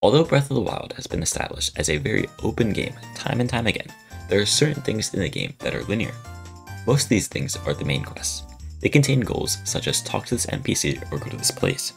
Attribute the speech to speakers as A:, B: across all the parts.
A: Although Breath of the Wild has been established as a very open game time and time again, there are certain things in the game that are linear. Most of these things are the main quests. They contain goals such as talk to this NPC or go to this place.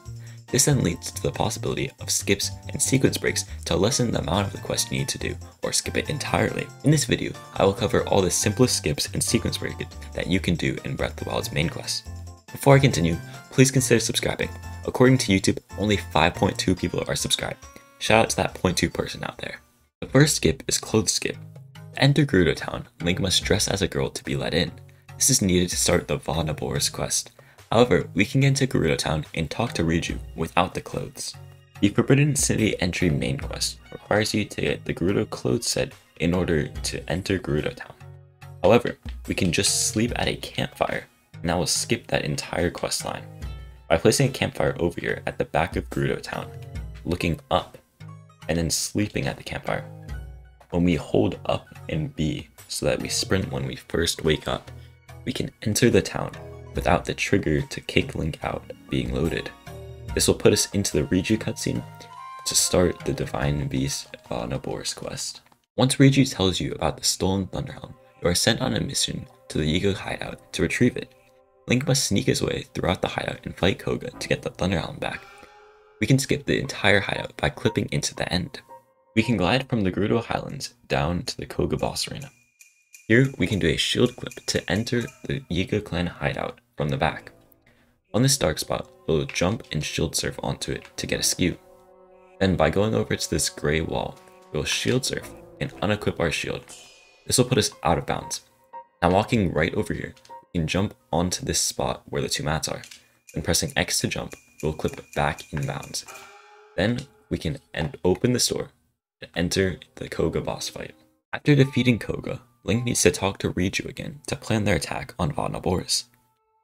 A: This then leads to the possibility of skips and sequence breaks to lessen the amount of the quest you need to do, or skip it entirely. In this video, I will cover all the simplest skips and sequence breaks that you can do in Breath of the Wild's main quest. Before I continue, please consider subscribing. According to YouTube, only 5.2 people are subscribed. Shout out to that 0.2 person out there. The first skip is Clothes Skip. To enter Gerudo Town, Link must dress as a girl to be let in. This is needed to start the BotW's quest. However, we can get into Gerudo Town and talk to Riju without the clothes. The Forbidden City entry main quest requires you to get the Gerudo clothes set in order to enter Gerudo Town. However, we can just sleep at a campfire, and that will skip that entire quest line. By placing a campfire over here at the back of Gerudo Town, looking up, and then sleeping at the campfire. When we hold up and B so that we sprint when we first wake up, we can enter the town without the trigger to kick Link out being loaded. This will put us into the Riju cutscene to start the Divine Beast BotW's quest. Once Riju tells you about the stolen Thunderhelm, you are sent on a mission to the Yiga hideout to retrieve it. Link must sneak his way throughout the hideout and fight Koga to get the Thunderhelm back. We can skip the entire hideout by clipping into the end. We can glide from the Gerudo Highlands down to the Koga boss arena. Here we can do a shield clip to enter the Yiga clan hideout from the back. On this dark spot, we'll jump and shield surf onto it to get a skew. Then by going over to this gray wall, we'll shield surf and unequip our shield. This will put us out of bounds. Now walking right over here, we can jump onto this spot where the two mats are. Then pressing X to jump, we'll clip back in bounds. Then we can open the door and enter the Koga boss fight. After defeating Koga, Link needs to talk to Riju again to plan their attack on BotW's.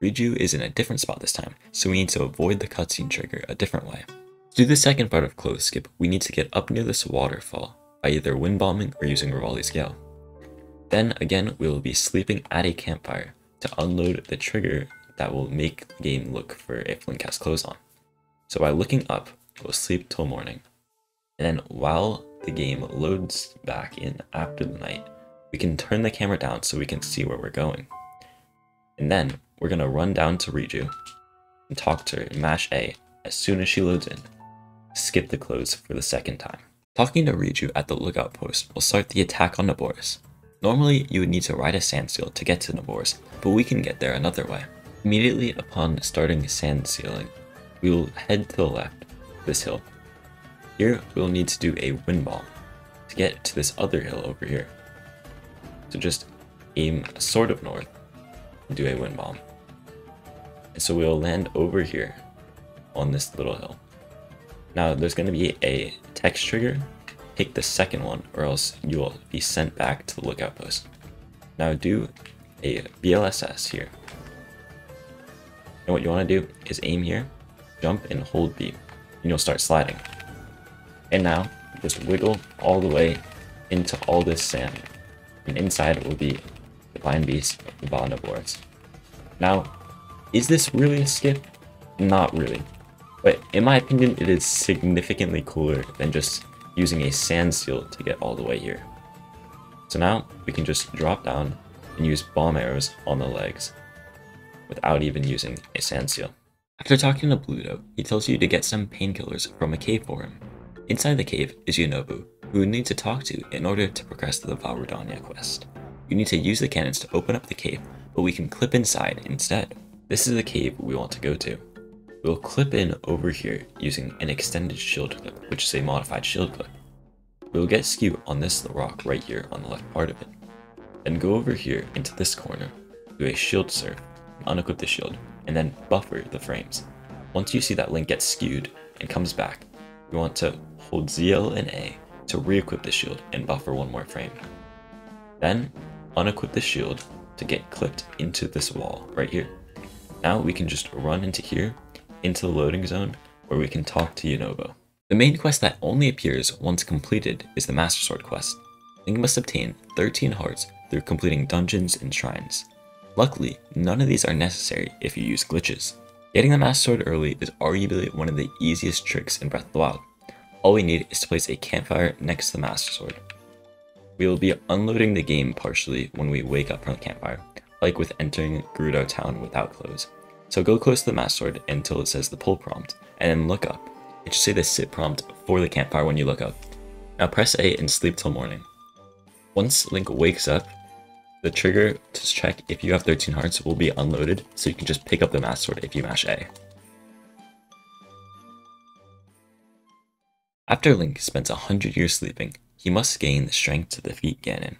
A: Riju is in a different spot this time, so we need to avoid the cutscene trigger a different way. To do the second part of Clothes Skip, we need to get up near this waterfall by either wind bombing or using Rivali's Gale. Then again, we will be sleeping at a campfire to unload the trigger that will make the game look for if Link has clothes on. So by looking up, we'll sleep till morning. And then while the game loads back in after the night, we can turn the camera down so we can see where we're going. And then we're going to run down to Riju and talk to her and mash A as soon as she loads in. Skip the clothes for the second time. Talking to Riju at the lookout post will start the attack on Naboris. Normally you would need to ride a sand seal to get to Naboris, but we can get there another way. Immediately upon starting sand sealing, we will head to the left, this hill. Here we'll need to do a wind bomb to get to this other hill over here. So just aim sort of north and do a wind bomb. And so we'll land over here on this little hill. Now there's going to be a text trigger. Take the second one or else you will be sent back to the lookout post. Now do a BLSS here. And what you want to do is aim here, jump and hold B, and you'll start sliding. And now just wiggle all the way into all this sand. And inside will be the Divine Beast of the BotW's. Now, is this really a skip? Not really. But in my opinion, it is significantly cooler than just using a sand seal to get all the way here. So now we can just drop down and use bomb arrows on the legs without even using a sand seal. After talking to Bluto, he tells you to get some painkillers from a cave for him. Inside the cave is Yunobu, who you need to talk to in order to progress to the Valrudania quest. You need to use the cannons to open up the cave, but we can clip inside instead. This is the cave we want to go to. We'll clip in over here using an extended shield clip, which is a modified shield clip. We'll get skew on this rock right here on the left part of it. Then go over here into this corner, do a shield surf, unequip the shield, and then buffer the frames. Once you see that Link gets skewed and comes back, we want to hold ZL and A to re-equip the shield and buffer one more frame. Then unequip the shield to get clipped into this wall right here. Now we can just run into here, into the loading zone, where we can talk to Yunobo. The main quest that only appears once completed is the Master Sword quest. Link must obtain 13 hearts through completing dungeons and shrines. Luckily, none of these are necessary if you use glitches. Getting the Master Sword early is arguably one of the easiest tricks in Breath of the Wild. All we need is to place a campfire next to the Master Sword. We will be unloading the game partially when we wake up from the campfire, like with entering Gerudo Town without clothes. So go close to the Master Sword until it says the pull prompt, and then look up. It should say the sit prompt for the campfire when you look up. Now press A and sleep till morning. Once Link wakes up, the trigger to check if you have 13 hearts will be unloaded, so you can just pick up the Master Sword if you mash A. After Link spends 100 years sleeping, he must gain the strength to defeat Ganon.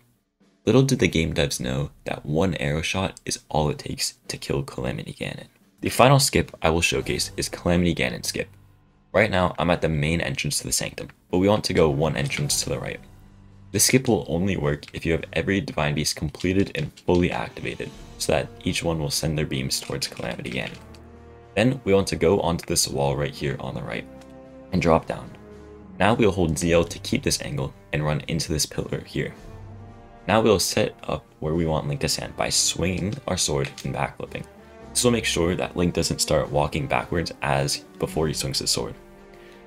A: Little did the game devs know that one arrow shot is all it takes to kill Calamity Ganon. The final skip I will showcase is Calamity Ganon Skip. Right now I'm at the main entrance to the Sanctum, but we want to go one entrance to the right. This skip will only work if you have every Divine Beast completed and fully activated, so that each one will send their beams towards Calamity Ganon. Then we want to go onto this wall right here on the right, and drop down. Now we'll hold ZL to keep this angle and run into this pillar here. Now we'll set up where we want Link to stand by swinging our sword and backflipping. This will make sure that Link doesn't start walking backwards before he swings his sword.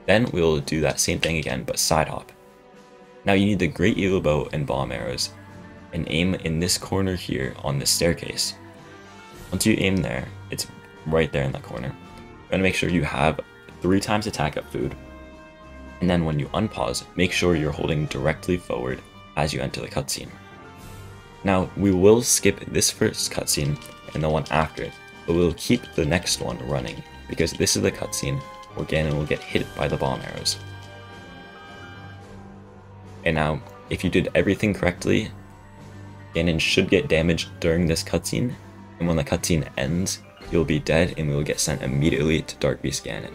A: Then we'll do that same thing again, but side hop. Now you need the Great Eagle Bow and bomb arrows, and aim in this corner here on this staircase. Once you aim there, it's right there in that corner. You're gonna make sure you have 3 times attack up food. And then when you unpause, make sure you're holding directly forward as you enter the cutscene. Now, we will skip this first cutscene and the one after it, but we'll keep the next one running, because this is the cutscene where Ganon will get hit by the bomb arrows. And now, if you did everything correctly, Ganon should get damaged during this cutscene, and when the cutscene ends, you'll be dead and we will get sent immediately to Dark Beast Ganon.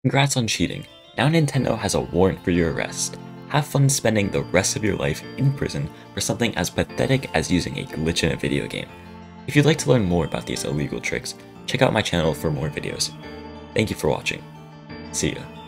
A: Congrats on cheating. Now Nintendo has a warrant for your arrest. Have fun spending the rest of your life in prison for something as pathetic as using a glitch in a video game. If you'd like to learn more about these illegal tricks, check out my channel for more videos. Thank you for watching. See ya.